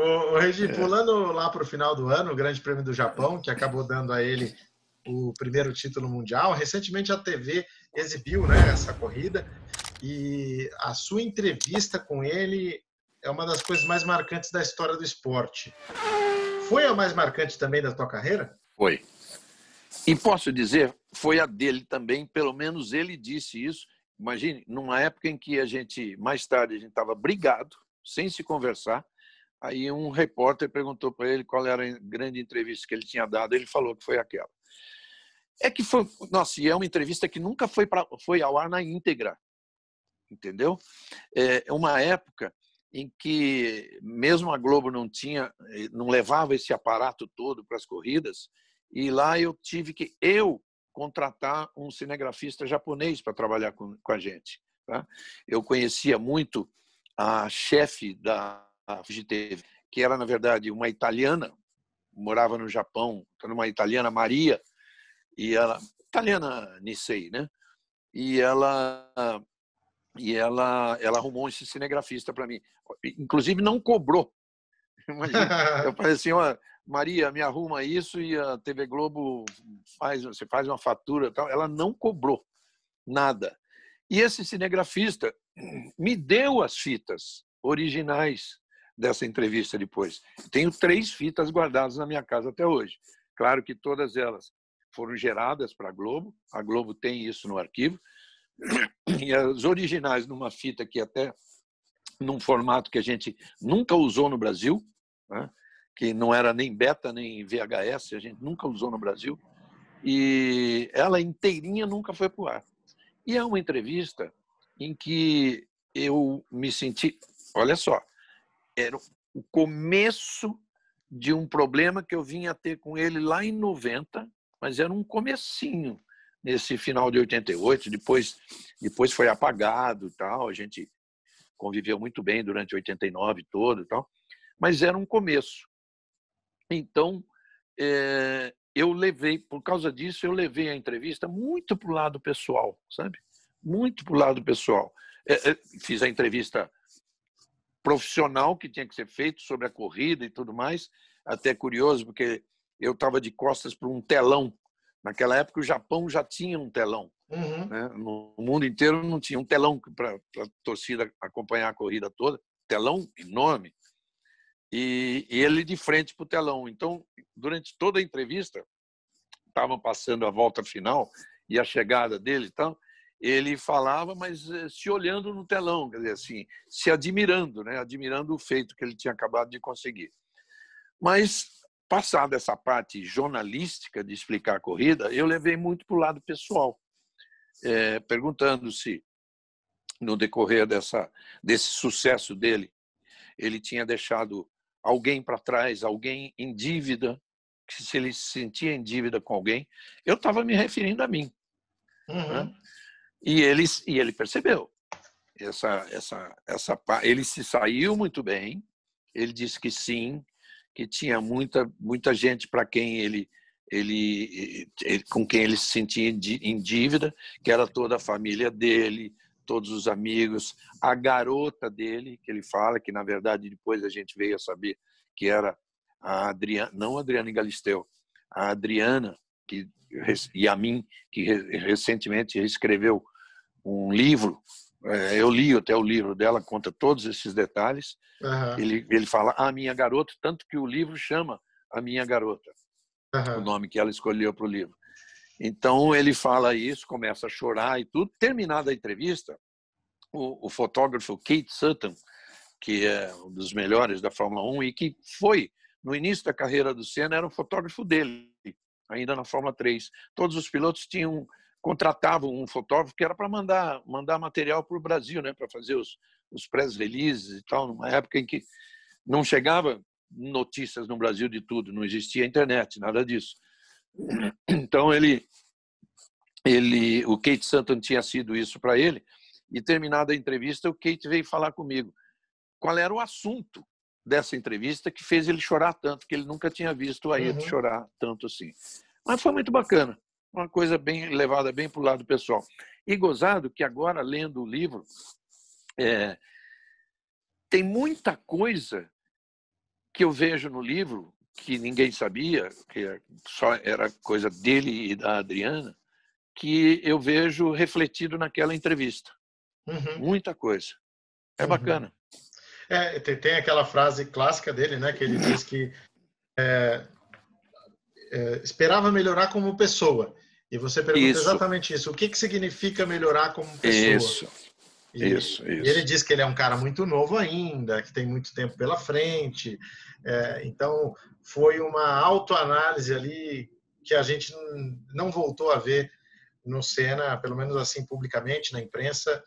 O Regi, É, pulando lá para o final do ano, o Grande Prêmio do Japão, que acabou dando a ele o primeiro título mundial. Recentemente a TV exibiu, né, essa corrida e a sua entrevista com ele é uma das coisas mais marcantes da história do esporte. Foi a mais marcante também da tua carreira? foi. E posso dizer, foi a dele também, pelo menos ele disse isso. Imagine, numa época em que mais tarde, a gente estava brigado, sem se conversar, aí um repórter perguntou para ele qual era a grande entrevista que ele tinha dado, ele falou que foi aquela. É que foi, nossa, e é uma entrevista que nunca foi ao ar na íntegra, entendeu? É uma época em que mesmo a Globo não levava esse aparato todo para as corridas, e lá eu tive que contratar um cinegrafista japonês para trabalhar com a gente. Tá? Eu conhecia muito a chefe da FGTV, que era, na verdade, uma italiana, morava no Japão, uma italiana, Maria, e ela, italiana Nisei, né? E ela arrumou esse cinegrafista para mim. Inclusive, não cobrou. Imagina, eu falei assim, ó, Maria, me arruma isso e a TV Globo você faz uma fatura e tal. Ela não cobrou nada. E esse cinegrafista me deu as fitas originais dessa entrevista depois. Tenho 3 fitas guardadas na minha casa até hoje. Claro que todas elas foram geradas para a Globo tem isso no arquivo, e as originais numa fita que até num formato que a gente nunca usou no Brasil, né? Que não era nem beta nem VHS, a gente nunca usou no Brasil, e ela inteirinha nunca foi para o ar. E é uma entrevista em que eu me senti, olha só, era o começo de um problema que eu vinha ter com ele lá em 90, mas era um comecinho nesse final de 88, depois foi apagado, tal, a gente conviveu muito bem durante 89 todo, tal, mas era um começo. Então, por causa disso, eu levei a entrevista muito para o lado pessoal, sabe? Muito para o lado pessoal. Fiz a entrevista profissional que tinha que ser feito sobre a corrida e tudo mais, até curioso, porque eu estava de costas para um telão. Naquela época, o Japão já tinha um telão. Uhum. Né? No mundo inteiro não tinha um telão para a torcida acompanhar a corrida toda, telão enorme, e ele de frente para o telão. Então, durante toda a entrevista, estavam passando a volta final e a chegada dele, então, ele falava, mas se olhando no telão, quer dizer, assim, se admirando, né? Admirando o feito que ele tinha acabado de conseguir. Mas, passada essa parte jornalística de explicar a corrida, eu levei muito para o lado pessoal, perguntando se, no decorrer desse sucesso dele, ele tinha deixado alguém para trás, alguém em dívida, que se ele se sentia em dívida com alguém. Eu estava me referindo a mim. Uhum. Né? E ele percebeu. Ele se saiu muito bem, ele disse que sim, que tinha muita gente para quem com quem ele se sentia em dívida, que era toda a família dele, todos os amigos, a garota dele, que ele fala, que na verdade depois a gente veio a saber que era a Adriana, não a Adriana Galisteu, a Adriana, e a mim, que recentemente escreveu um livro. Eu li até o livro dela, conta todos esses detalhes. Uhum. Ele fala a minha garota, tanto que o livro chama A Minha Garota, o nome que ela escolheu para o livro. Então ele fala isso, começa a chorar e tudo. Terminada a entrevista, o fotógrafo Keith Sutton, que é um dos melhores da Fórmula 1 e que foi, no início da carreira do Senna, era um fotógrafo dele, ainda na Fórmula 3. Todos os pilotos contratavam um fotógrafo que era para mandar material para o Brasil, né, para fazer os press releases e tal, numa época em que não chegava notícias no Brasil de tudo, não existia internet, nada disso. Então o Keith Sutton tinha sido isso para ele, e terminada a entrevista, o Keith veio falar comigo qual era o assunto dessa entrevista que fez ele chorar tanto, que ele nunca tinha visto o Ayrton chorar tanto assim. Mas foi muito bacana, uma coisa bem levada bem para o lado pessoal. E gozado que agora, lendo o livro, tem muita coisa que eu vejo no livro, que ninguém sabia, que só era coisa dele e da Adriana, que eu vejo refletido naquela entrevista. Uhum. Muita coisa. É bacana. Tem aquela frase clássica dele, né, que ele diz que esperava melhorar como pessoa. E você pergunta Isso, exatamente isso. O que significa melhorar como pessoa? isso, E isso, ele isso. diz que ele é um cara muito novo ainda, que tem muito tempo pela frente. Então, foi uma autoanálise ali que a gente não voltou a ver no Senna, pelo menos assim publicamente, na imprensa,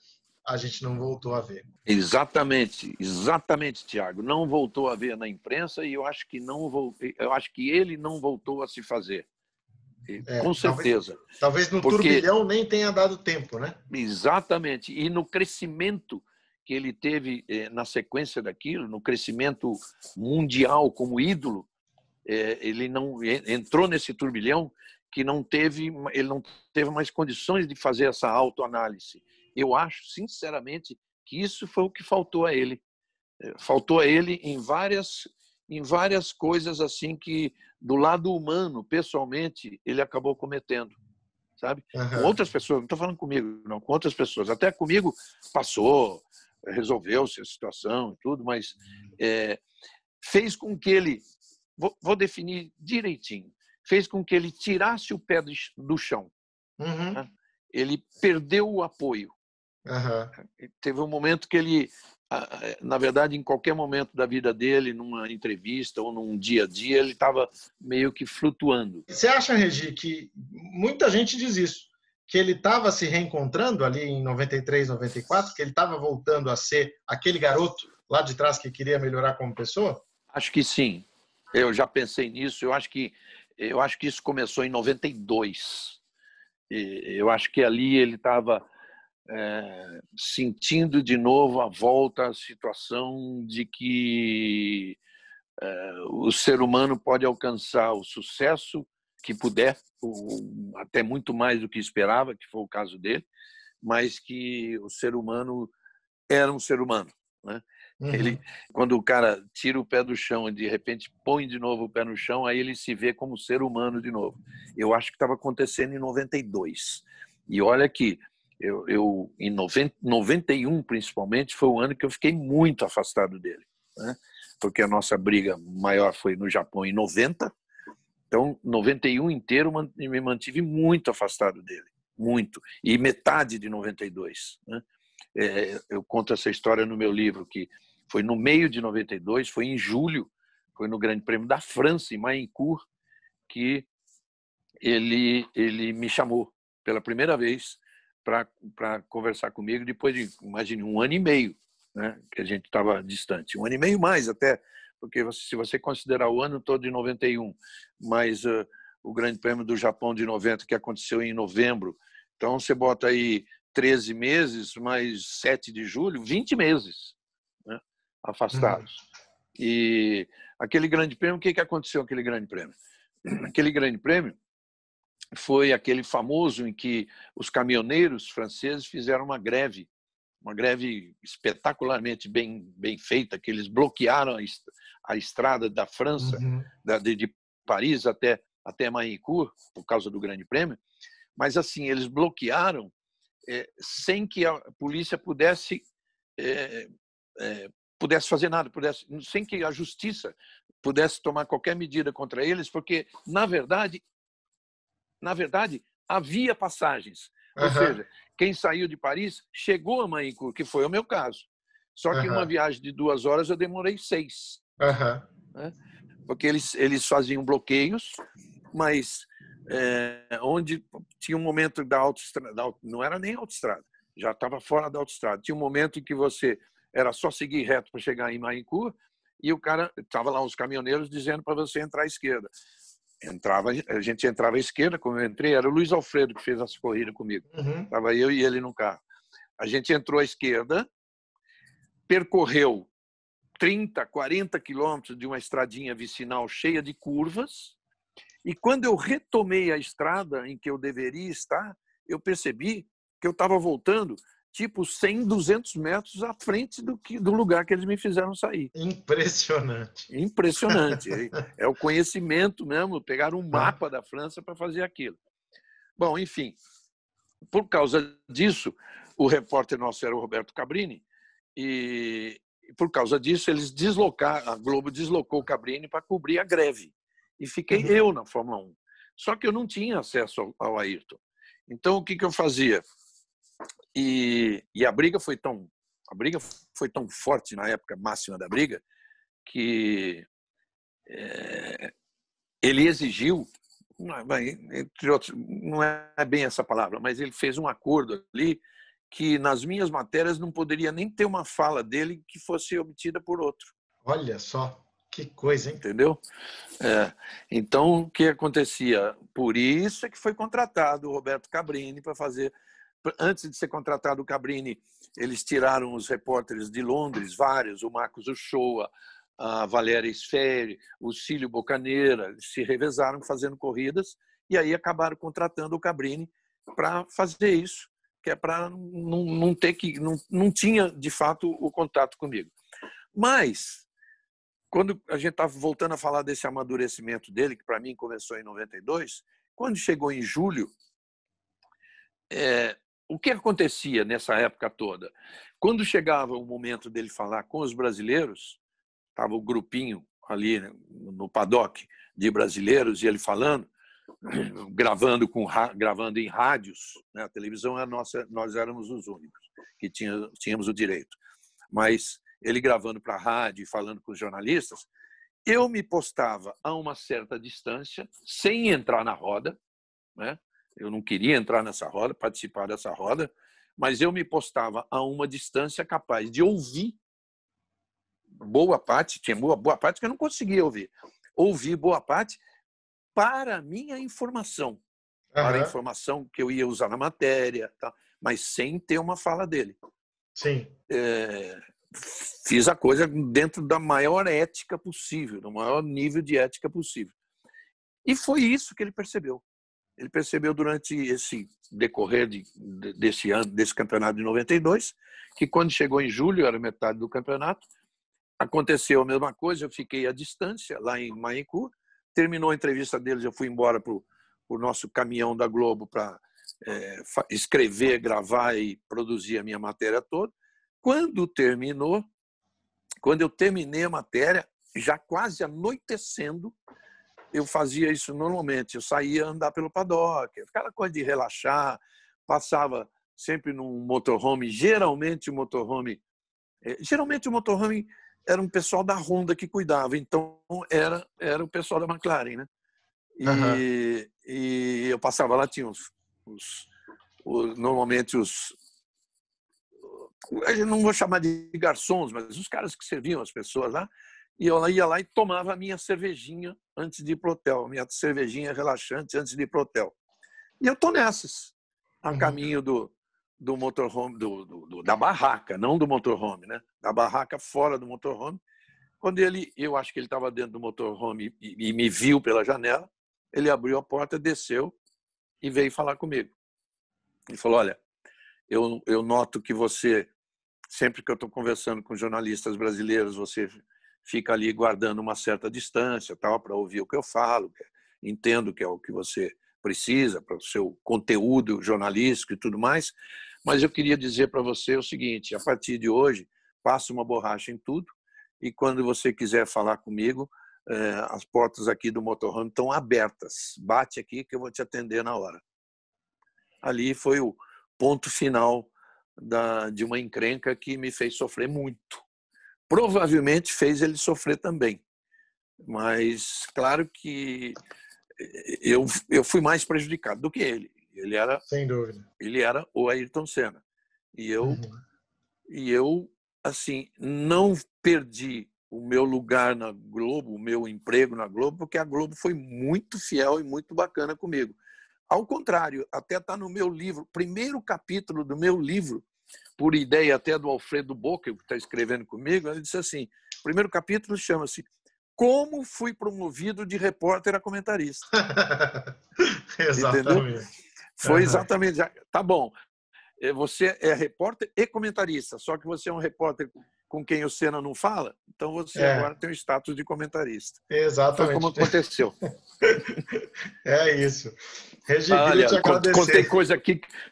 a gente não voltou a ver. Exatamente, exatamente, Tiago. Não voltou a ver na imprensa e eu acho que eu acho que ele não voltou a se fazer. Com certeza. Talvez no Porque turbilhão nem tenha dado tempo, né? exatamente. E no crescimento que ele teve na sequência daquilo, no crescimento mundial como ídolo, ele não entrou nesse turbilhão que ele não teve mais condições de fazer essa autoanálise. Eu acho, sinceramente, que isso foi o que faltou a ele. Faltou a ele em várias coisas assim que, do lado humano, pessoalmente, ele acabou cometendo. Sabe? Com Uhum. outras pessoas, não estou falando comigo, não, com outras pessoas. Até comigo passou, resolveu-se a situação e tudo, mas fez com que ele, vou definir direitinho, fez com que ele tirasse o pé do chão. Uhum. Né? Ele perdeu o apoio. Uhum. Teve um momento que ele, na verdade, em qualquer momento da vida dele, numa entrevista ou num dia a dia, ele estava meio que flutuando. Você acha, Regi, que muita gente diz isso, que ele estava se reencontrando ali em 93, 94, que ele estava voltando a ser aquele garoto lá de trás que queria melhorar como pessoa? Acho que sim. Eu já pensei nisso. Eu acho que isso começou em 92. Eu acho que ali ele estava sentindo de novo a volta à situação de que o ser humano pode alcançar o sucesso que puder, ou até muito mais do que esperava, que foi o caso dele, mas que o ser humano era um ser humano, né? Uhum. Quando o cara tira o pé do chão e de repente põe de novo o pé no chão, aí ele se vê como ser humano de novo. Eu acho que estava acontecendo em 92. E olha que em 91 principalmente foi o ano que eu fiquei muito afastado dele, né? Porque a nossa briga maior foi no Japão em 90. Então, 91 inteiro me mantive muito afastado dele, muito. E metade de 92, né? Eu conto essa história no meu livro, que foi no meio de 92, foi em julho, foi no Grande Prêmio da França, em Mahincourt, que ele me chamou pela primeira vez para conversar comigo, depois de, imagine, 1 ano e meio, né, que a gente estava distante. 1 ano e meio mais até, porque se você considerar o ano todo de 91, mas o Grande Prêmio do Japão de 90, que aconteceu em novembro, então você bota aí 13 meses, mais 7 de julho, 20 meses, né, afastados. E aquele Grande Prêmio, o que aconteceu naquele Grande Prêmio? Aquele Grande Prêmio foi aquele famoso em que os caminhoneiros franceses fizeram uma greve espetacularmente bem feita, que eles bloquearam a estrada da França, de Paris até Mahincourt, por causa do Grande Prêmio, mas assim, eles bloquearam sem que a polícia pudesse fazer nada, sem que a justiça pudesse tomar qualquer medida contra eles, porque, na verdade, havia passagens. Ou seja, quem saiu de Paris chegou a Mahincourt, que foi o meu caso. Só que uma viagem de 2 horas eu demorei 6. Né? Porque eles faziam bloqueios, mas onde tinha um momento da autoestrada, não era nem autoestrada, já estava fora da autoestrada. Tinha um momento em que você era só seguir reto para chegar em Mahincourt e o cara, estava lá os caminhoneiros dizendo para você entrar à esquerda. A gente entrava à esquerda, como eu entrei, era o Luiz Alfredo que fez essa corrida comigo. Estava eu e ele no carro. A gente entrou à esquerda, percorreu 30, 40 quilômetros de uma estradinha vicinal cheia de curvas, e quando eu retomei a estrada em que eu deveria estar, eu percebi que eu estava voltando tipo 100, 200 metros à frente do lugar que eles me fizeram sair. Impressionante. Impressionante. É o conhecimento mesmo, pegaram um mapa da França para fazer aquilo. Bom, enfim, por causa disso, o repórter nosso era o Roberto Cabrini, e por causa disso a Globo deslocou o Cabrini para cobrir a greve. E fiquei eu na Fórmula 1. Só que eu não tinha acesso ao Ayrton. Então, o que eu fazia? E a briga foi tão forte na época máxima da briga que ele exigiu, entre outros, não é bem essa palavra, mas ele fez um acordo ali que nas minhas matérias não poderia nem ter uma fala dele que fosse obtida por outro. Olha só, que coisa, hein? Entendeu? Então, o que acontecia? Por isso é que foi contratado o Roberto Cabrini para fazer. Antes de ser contratado o Cabrini, eles tiraram os repórteres de Londres, vários, o Marcos Uchoa, a Valéria Sferi, o Cílio Bocaneira, eles se revezaram fazendo corridas e aí acabaram contratando o Cabrini para fazer isso, que é para não ter que não tinha de fato o contato comigo. Mas quando a gente estava voltando a falar desse amadurecimento dele, que para mim começou em 92, quando chegou em julho, o que acontecia nessa época toda? Quando chegava o momento dele falar com os brasileiros, estava o grupinho ali, né, no paddock de brasileiros, e ele falando, gravando em rádios, né? A televisão é nossa, nós éramos os únicos que tínhamos o direito. Mas ele gravando para a rádio e falando com os jornalistas, eu me postava a uma certa distância, sem entrar na roda, né? Eu não queria entrar nessa roda, participar dessa roda, mas eu me postava a uma distância capaz de ouvir boa parte, tinha boa parte que eu não conseguia ouvir boa parte para a minha informação, para a informação que eu ia usar na matéria, tá? Mas sem ter uma fala dele. Sim. Fiz a coisa dentro da maior ética possível, do maior nível de ética possível. E foi isso que ele percebeu. Ele percebeu durante esse decorrer desse ano, desse campeonato de 92, que quando chegou em julho, era metade do campeonato, aconteceu a mesma coisa, eu fiquei à distância, lá em Mayencourt. Terminou a entrevista deles, eu fui embora para o nosso caminhão da Globo para escrever, gravar e produzir a minha matéria toda. Quando eu terminei a matéria, já quase anoitecendo, eu fazia isso normalmente. Eu saía andar pelo paddock, aquela coisa de relaxar, passava sempre num motorhome, geralmente o motorhome era um pessoal da Honda que cuidava, então era o pessoal da McLaren, né? E eu passava lá, tinha normalmente eu não vou chamar de garçons, mas os caras que serviam as pessoas lá, e eu ia lá e tomava a minha cervejinha antes de ir pro hotel, a minha cervejinha relaxante antes de ir pro hotel. E eu tô nessas, a caminho do motorhome, da barraca, não do motorhome, né? Da barraca fora do motorhome. Quando eu acho que ele estava dentro do motorhome e me viu pela janela, ele abriu a porta, desceu e veio falar comigo. Ele falou: olha, eu noto que você, sempre que eu estou conversando com jornalistas brasileiros, você fica ali guardando uma certa distância, tal, para ouvir o que eu falo, entendo que é o que você precisa para o seu conteúdo jornalístico e tudo mais, mas eu queria dizer para você o seguinte: a partir de hoje, passe uma borracha em tudo e quando você quiser falar comigo, as portas aqui do motorhome estão abertas, bate aqui que eu vou te atender na hora. Ali foi o ponto final de uma encrenca que me fez sofrer muito. Provavelmente fez ele sofrer também, mas claro que eu fui mais prejudicado do que ele. Ele era, sem dúvida, ele era o Ayrton Senna. E eu assim, não perdi o meu lugar na Globo, o meu emprego na Globo, porque a Globo foi muito fiel e muito bacana comigo. Ao contrário, até está no meu livro, primeiro capítulo do meu livro, por ideia até do Alfredo Boca, que está escrevendo comigo, ele disse assim, o primeiro capítulo chama-se Como Fui Promovido de Repórter a Comentarista. Exatamente. Entendeu? Foi exatamente. Tá bom. você é repórter e comentarista, só que você é um repórter com quem o Senna não fala, então você agora tem o status de comentarista. Exatamente. Foi como aconteceu. É isso. Regi, queria Olha, te agradecer.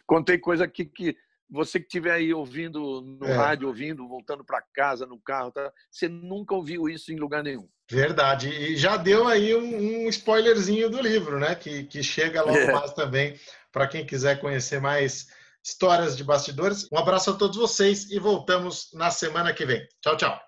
Contei coisa aqui que você que estiver aí ouvindo no rádio, voltando para casa, no carro, tá? Você nunca ouviu isso em lugar nenhum. Verdade. E já deu aí um spoilerzinho do livro, né? Que chega logo mais também para quem quiser conhecer mais histórias de bastidores. Um abraço a todos vocês e voltamos na semana que vem. Tchau, tchau.